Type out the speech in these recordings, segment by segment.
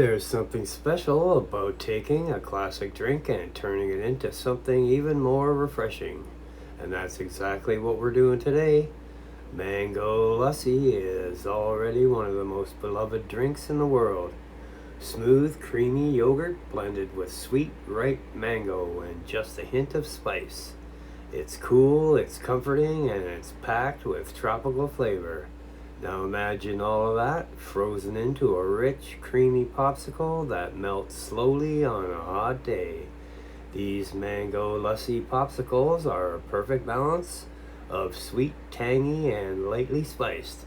There's something special about taking a classic drink and turning it into something even more refreshing. And that's exactly what we're doing today. Mango Lassi is already one of the most beloved drinks in the world. Smooth, creamy yogurt blended with sweet, ripe mango and just a hint of spice. It's cool, it's comforting, and it's packed with tropical flavor. Now imagine all of that frozen into a rich, creamy popsicle that melts slowly on a hot day. These Mango Lassi Popsicles are a perfect balance of sweet, tangy, and lightly spiced.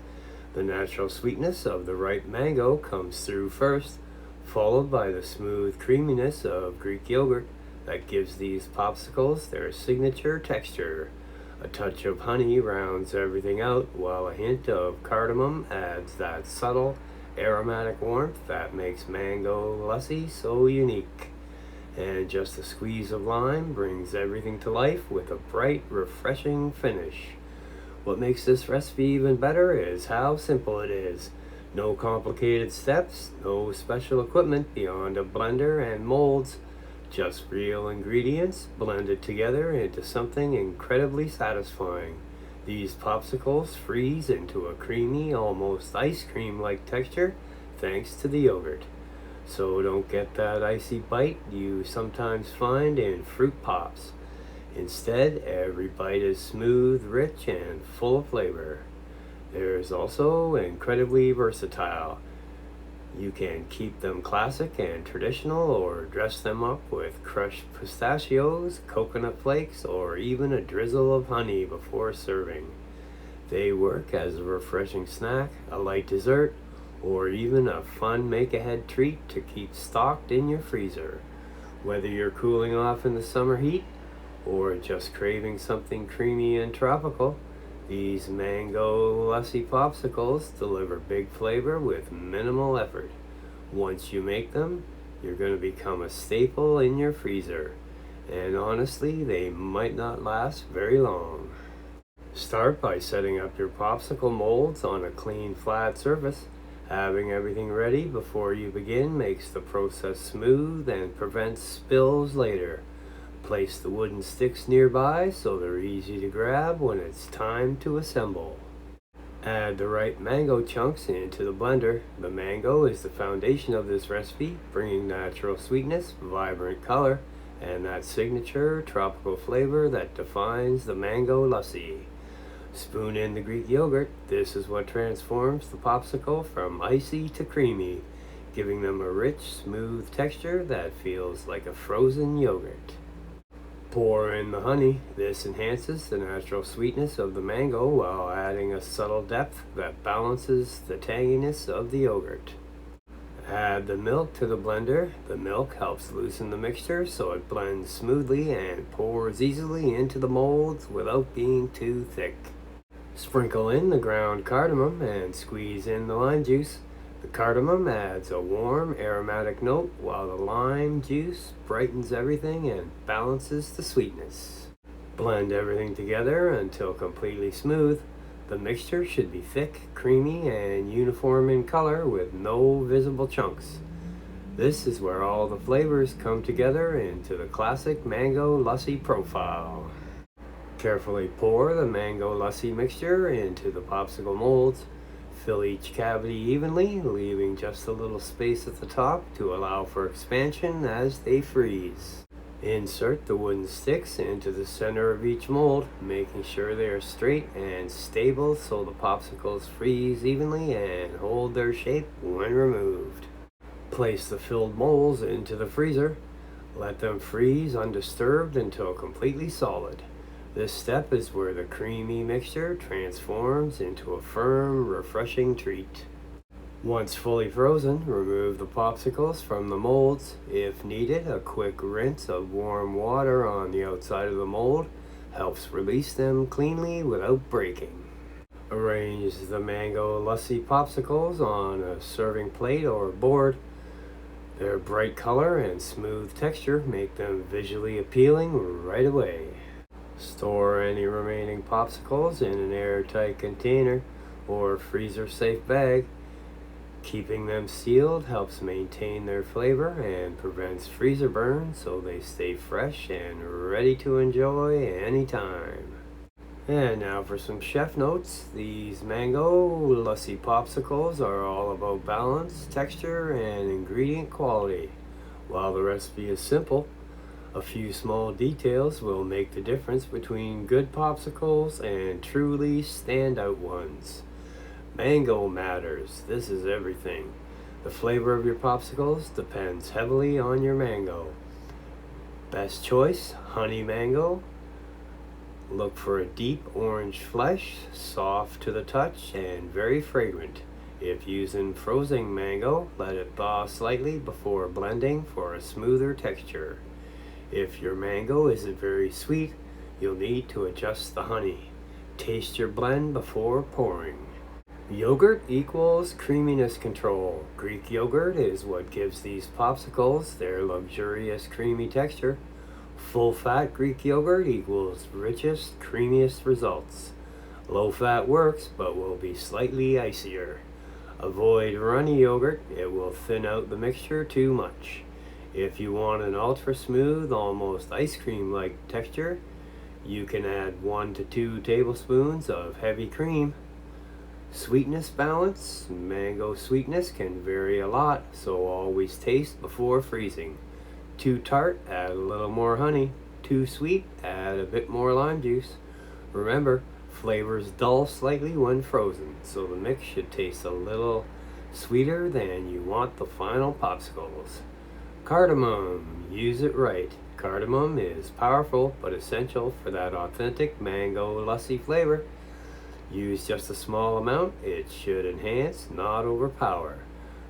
The natural sweetness of the ripe mango comes through first, followed by the smooth creaminess of Greek yogurt that gives these popsicles their signature texture. A touch of honey rounds everything out, while a hint of cardamom adds that subtle, aromatic warmth that makes Mango Lassi so unique. And just a squeeze of lime brings everything to life with a bright, refreshing finish. What makes this recipe even better is how simple it is. No complicated steps, no special equipment beyond a blender and molds. Just real ingredients blended together into something incredibly satisfying. These popsicles freeze into a creamy, almost ice cream-like texture thanks to the yogurt. So don't get that icy bite you sometimes find in fruit pops. Instead, every bite is smooth, rich, and full of flavor. There's also incredibly versatile. You can keep them classic and traditional or dress them up with crushed pistachios, coconut flakes, or even a drizzle of honey before serving. They work as a refreshing snack, a light dessert, or even a fun make-ahead treat to keep stocked in your freezer. Whether you're cooling off in the summer heat or just craving something creamy and tropical, these Mango Lassi Popsicles deliver big flavor with minimal effort. Once you make them, you're going to become a staple in your freezer. And honestly, they might not last very long. Start by setting up your popsicle molds on a clean, flat surface. Having everything ready before you begin makes the process smooth and prevents spills later. Place the wooden sticks nearby so they're easy to grab when it's time to assemble. Add the ripe mango chunks into the blender. The mango is the foundation of this recipe, bringing natural sweetness, vibrant color, and that signature tropical flavor that defines the Mango Lassi. Spoon in the Greek yogurt. This is what transforms the popsicle from icy to creamy, giving them a rich, smooth texture that feels like a frozen yogurt. Pour in the honey. This enhances the natural sweetness of the mango while adding a subtle depth that balances the tanginess of the yogurt. Add the milk to the blender. The milk helps loosen the mixture so it blends smoothly and pours easily into the molds without being too thick. Sprinkle in the ground cardamom and squeeze in the lime juice. The cardamom adds a warm, aromatic note, while the lime juice brightens everything and balances the sweetness. Blend everything together until completely smooth. The mixture should be thick, creamy, and uniform in color with no visible chunks. This is where all the flavors come together into the classic Mango Lassi profile. Carefully pour the Mango Lassi mixture into the popsicle molds. Fill each cavity evenly, leaving just a little space at the top to allow for expansion as they freeze. Insert the wooden sticks into the center of each mold, making sure they are straight and stable so the popsicles freeze evenly and hold their shape when removed. Place the filled molds into the freezer. Let them freeze undisturbed until completely solid. This step is where the creamy mixture transforms into a firm, refreshing treat. Once fully frozen, remove the popsicles from the molds. If needed, a quick rinse of warm water on the outside of the mold helps release them cleanly without breaking. Arrange the Mango Lassi Popsicles on a serving plate or board. Their bright color and smooth texture make them visually appealing right away. Store any remaining popsicles in an airtight container or freezer-safe bag. Keeping them sealed helps maintain their flavor and prevents freezer burn, so they stay fresh and ready to enjoy anytime. And now for some chef notes. These Mango Lassi Popsicles are all about balance, texture, and ingredient quality. While the recipe is simple, a few small details will make the difference between good popsicles and truly standout ones. Mango matters. This is everything. The flavor of your popsicles depends heavily on your mango. Best choice, honey mango. Look for a deep orange flesh, soft to the touch, and very fragrant. If using frozen mango, let it thaw slightly before blending for a smoother texture. If your mango isn't very sweet, you'll need to adjust the honey. Taste your blend before pouring. Yogurt equals creaminess control. Greek yogurt is what gives these popsicles their luxurious creamy texture. Full-fat Greek yogurt equals richest, creamiest results. Low-fat works, but will be slightly icier. Avoid runny yogurt, it will thin out the mixture too much. If you want an ultra-smooth, almost ice cream-like texture, you can add 1 to 2 tablespoons of heavy cream. Sweetness balance. Mango sweetness can vary a lot, so always taste before freezing. Too tart, add a little more honey. Too sweet, add a bit more lime juice. Remember, flavors dull slightly when frozen, so the mix should taste a little sweeter than you want the final popsicles. Cardamom, use it right. Cardamom is powerful but essential for that authentic mango lassi flavor. Use just a small amount, it should enhance, not overpower.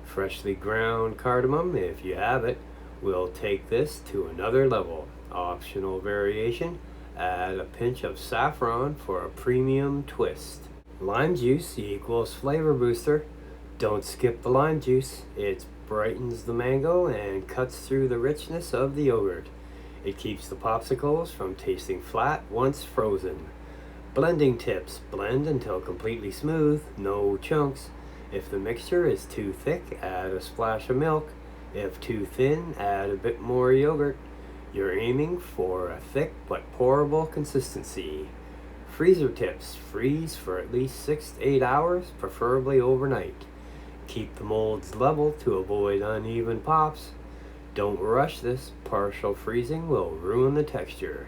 Freshly ground cardamom, if you have it, will take this to another level. Optional variation, add a pinch of saffron for a premium twist. Lime juice equals flavor booster. Don't skip the lime juice. It brightens the mango and cuts through the richness of the yogurt. It keeps the popsicles from tasting flat once frozen. Blending tips. Blend until completely smooth, no chunks. If the mixture is too thick, add a splash of milk. If too thin, add a bit more yogurt. You're aiming for a thick but pourable consistency. Freezer tips. Freeze for at least 6 to 8 hours, preferably overnight. Keep the molds level to avoid uneven pops. Don't rush this. Partial freezing will ruin the texture.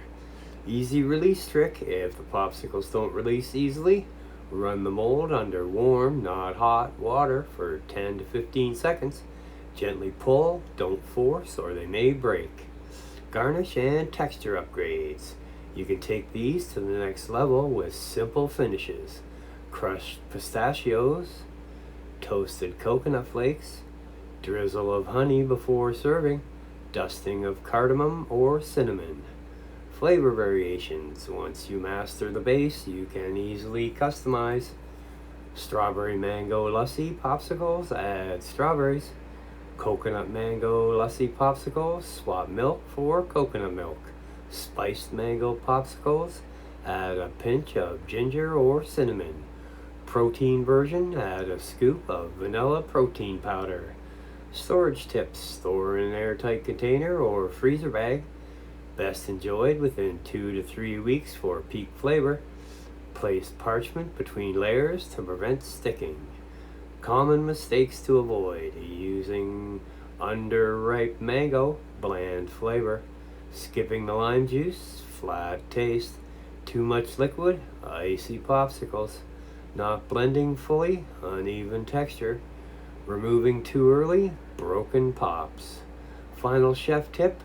Easy release trick. If the popsicles don't release easily, run the mold under warm, not hot water for 10 to 15 seconds. Gently pull, don't force, or they may break. Garnish and texture upgrades. You can take these to the next level with simple finishes. Crushed pistachios, toasted coconut flakes, drizzle of honey before serving, dusting of cardamom or cinnamon. Flavor variations. Once you master the base, you can easily customize. Strawberry mango lassi popsicles, add strawberries. Coconut mango lassi popsicles, swap milk for coconut milk. Spiced mango popsicles, add a pinch of ginger or cinnamon. Protein version, add a scoop of vanilla protein powder. Storage tips. Store in an airtight container or freezer bag. Best enjoyed within 2 to 3 weeks for peak flavor. Place parchment between layers to prevent sticking. Common mistakes to avoid. Using underripe mango, bland flavor. Skipping the lime juice, flat taste. Too much liquid, icy popsicles. Not blending fully, uneven texture. Removing too early, broken pops. Final chef tip.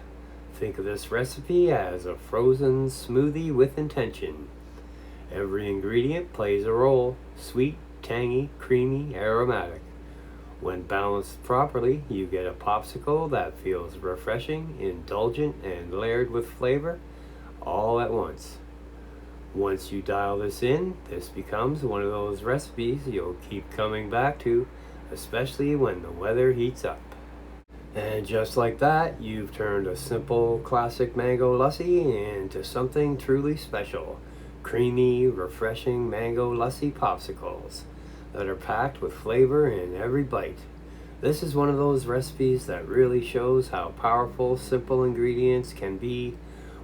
Think of this recipe as a frozen smoothie with intention. Every ingredient plays a role. Sweet, tangy, creamy, aromatic. When balanced properly, you get a popsicle that feels refreshing, indulgent, and layered with flavor all at once. Once you dial this in, this becomes one of those recipes you'll keep coming back to, especially when the weather heats up. And just like that, you've turned a simple classic mango lassi into something truly special. Creamy, refreshing mango lassi popsicles that are packed with flavor in every bite. This is one of those recipes that really shows how powerful simple ingredients can be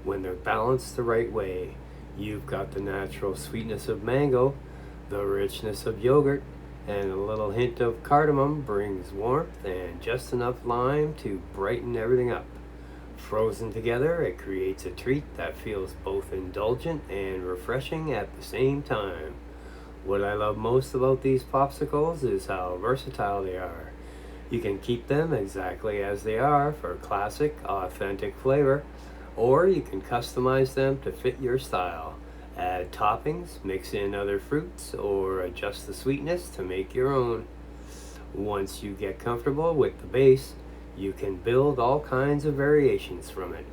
when they're balanced the right way. You've got the natural sweetness of mango, the richness of yogurt, and a little hint of cardamom brings warmth and just enough lime to brighten everything up. Frozen together, it creates a treat that feels both indulgent and refreshing at the same time. What I love most about these popsicles is how versatile they are. You can keep them exactly as they are for classic, authentic flavor, or you can customize them to fit your style. Add toppings, mix in other fruits, or adjust the sweetness to make your own. Once you get comfortable with the base, you can build all kinds of variations from it.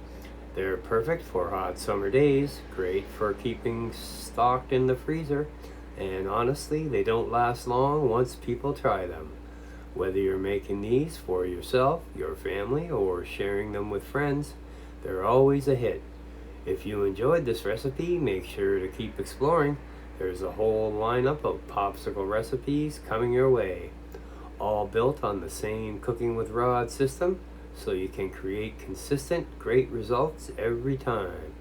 They're perfect for hot summer days, great for keeping stocked in the freezer, and honestly, they don't last long once people try them. Whether you're making these for yourself, your family, or sharing them with friends, they're always a hit. If you enjoyed this recipe, make sure to keep exploring. There's a whole lineup of popsicle recipes coming your way, all built on the same cooking with rod system, so you can create consistent, great results every time.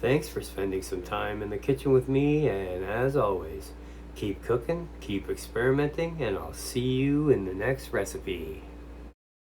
Thanks for spending some time in the kitchen with me, and as always, keep cooking, keep experimenting, and I'll see you in the next recipe.